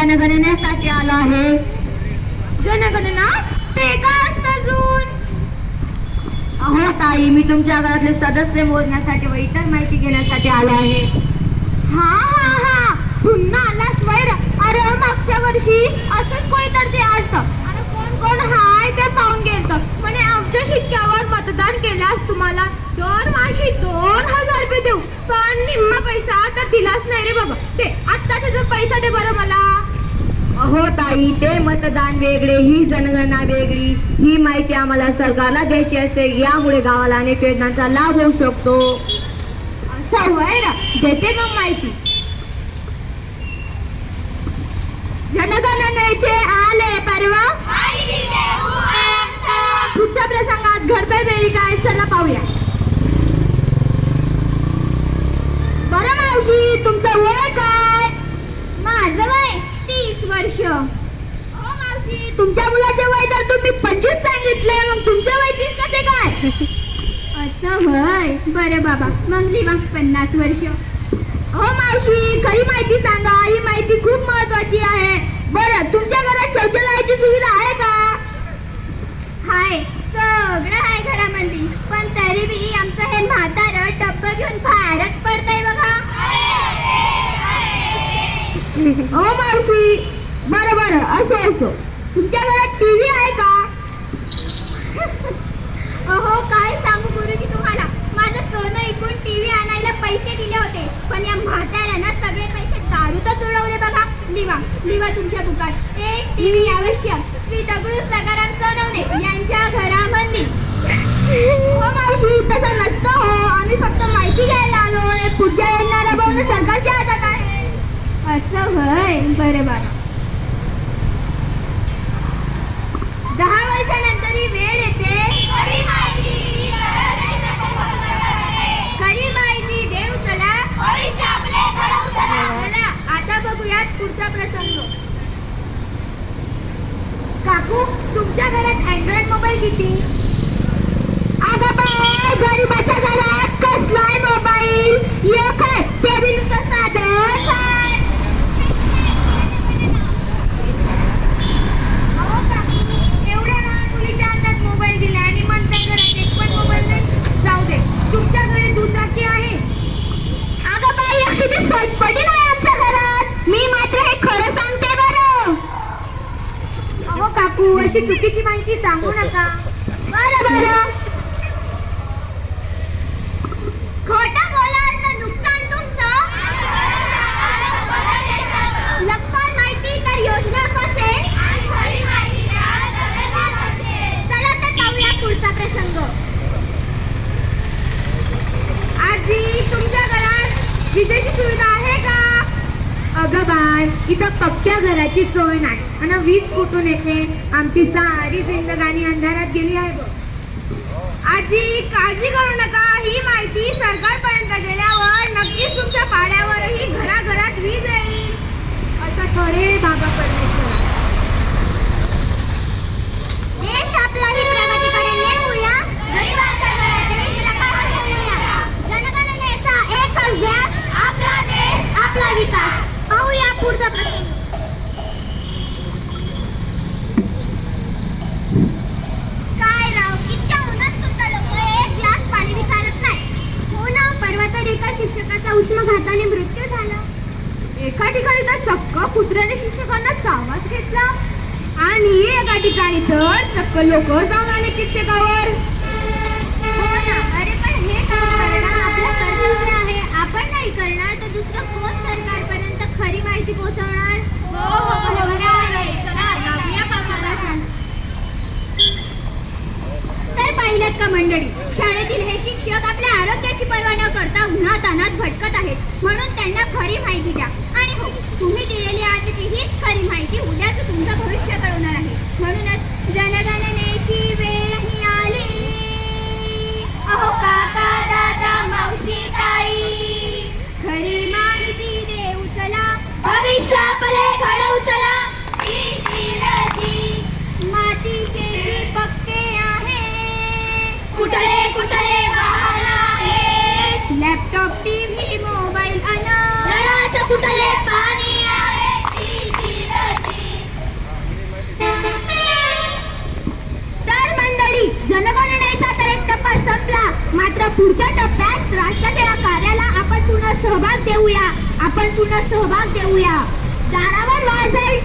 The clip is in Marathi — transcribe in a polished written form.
जनगणनेसाठी आलो आहे. जनगणना ते काय असतं अजून? अहो ताई, मी तुमच्या घरातले सदस्य मोजण्यासाठी व इतर माहिती घेण्यासाठी आलो आहे. हा हा हा, पुन्हा आलास वैर. अरे मागच्या वर्षी असंच कोणीतरी ते आलतं आणि कोण कोण हाय ते पाहून गेलतं. म्हणे आमच्या शिक्क्यावर मतदान केल्यास तुम्हाला दरवर्षी 2000 रुपये देऊ. पण निम्मा पैसा तर दिलाच नाही रे बाबा. ते आत्ताचा जो पैसा दे बरं मला. अहो ताई, ते मतदान वेगळे, ही जनगणना वेगळी. ही माहिती आम्हाला सरकारला द्यायची असते. यामुळे गावाला अनेक योजनांचा लाभ होऊ शकतो. असं वैर, देते मग माहिती. जनगणनेचे आले परवा. पुढच्या प्रसंगात घडतंय वेळी काय, चला पाहूया. बरं मावशी, तुमचं वय काय? माझं वय 30 वर्ष. हो मावशी, तुमच्या मुलाचे वय तर तुम्ही 25 सांगितले, मग तुमचं वय 30 कसे काय? असं वय, बरं बाबा, मग लिहा 50 वर्ष. हो मावशी, खरी माहिती सांगा, ही माहिती खूप महत्वाची आहे. बरं, तुमच्या घरात शौचालयाची सुविधा आहे का? हाय, सगळं आहे घरामध्ये, पण तरी बी आमचं हे म्हातारं टप्प घेऊन फारच पडतंय बघा. हो मावशी, बरं बरं, असो. तुमच्या घरात टीव्ही आहे का? अहो, काय सांगू गुरुजी तुम्हाला, माझं सोनं ऐकून टीव्ही आणायला पैसे दिले होते, पण या म्हाताऱ्यानं सगळे पैसे दारूतच उडवले बघा. लिवा तुमच्या बुकात, एक टीव्ही आवश्यक, श्री दगडू सखाराम सोनवणे यांच्या घरामध्ये. हो मावशी, तसं नसतं हो, आम्ही फक्त माहिती घ्यायला आलोय. पुढच्या येणाऱ्या भाऊन सरकारच्या हातात आहे. असं होय, बरं बाबा. 10 वर्षानंतर ही वेळ येते. खरी माहिती देऊ चला. चला, आता बघूयात पुढचा प्रसंग. काकू, तुमच्या घरात अँड्रॉइड मोबाईल किती? अगं बाय, गरीबाच्या घरात कसलाय मोबाईल? एक आहे, ते बी नुसतं साधं आहे. फटफटी नाही आमच्या घरात. मी मात्र हे खरं सांगते बरं. अहो काकू, अशी चुकीची माहिती सांगू नका. बरं, खोटं बोलाल तर नुकसान तुमचं. लक्षात माहिती तर योजना कसे. चला तर पाहूया पुढचा प्रसंग. आजी, तुमच्या घरात विजेची सुविधा आहे का? अगं बाय, इथं पक्क्या घराची सोय नाही आणि वीज कुठून येते? आमची सारी जिंदगानी अंधारात गेली आहे बघ. आजी, काळजी करू नका, ही माहिती सरकारपर्यंत गेल्यावर नक्कीच तुमच्या पाड्यावरही घराघरात वीज येईल. असं खरे बाबा परमेश्वर. देश आपलाही प्रगतीकडे नेऊया, गरिबांच्या घरातही प्रकाश आणूया. जनगणनेचा एकच ध्यास, आपला देश, आपला विकास. पाहूया पुढचा प्रश्न. काय राव, इतक्या उन्हात सुद्धा लोक एक ग्लास पाणी विचारत नाही. हो ना, परवा तर एका शिक्षकाचा उष्माघाताने मृत्यू झाला. एका ठिकाणी तर चक्क कुत्र्याने शिक्षकांना चावाच घेतला आणि एका ठिकाणी तर चक्क लोक जाऊन आले शिक्षकावर. हो ना, अरे पण हे काम करणं आपलं कर्तव्य आहे. आपण नाही करणार तर दुसरं कोण सरकारपर्यंत खरी माहिती पोहोचवणार? हो, बरोबर आहे. चला, लागूया कामाला. तर पाहिलं का मंडळी, शाळेतील हे शिक्षक आपल्या आरोग्याची पर्वा न करता उन्हातान्हात भटकत आहेत. म्हणून त्यांना खरी माहिती द्या. आणि हो, तुम्ही दिलेली आजची हीच खरी माहिती उद्याच तुमचं भविष्य कळवणार आहे. म्हणूनच जनगणनेची वेळ ही आली. अहो काका, दादा, मावशी, ताई, खरी माहिती देऊ चला, भविष्य आपले घडवू चला. मातीचे जे पक्के आहे, कुठले कुठले वाहन आहे, लॅपटॉप, टीव्ही, मोबाईल, नळाचं कुठले पाणी आहे. आपण पुन्हा सहभाग देऊया. दारावर वाजवेल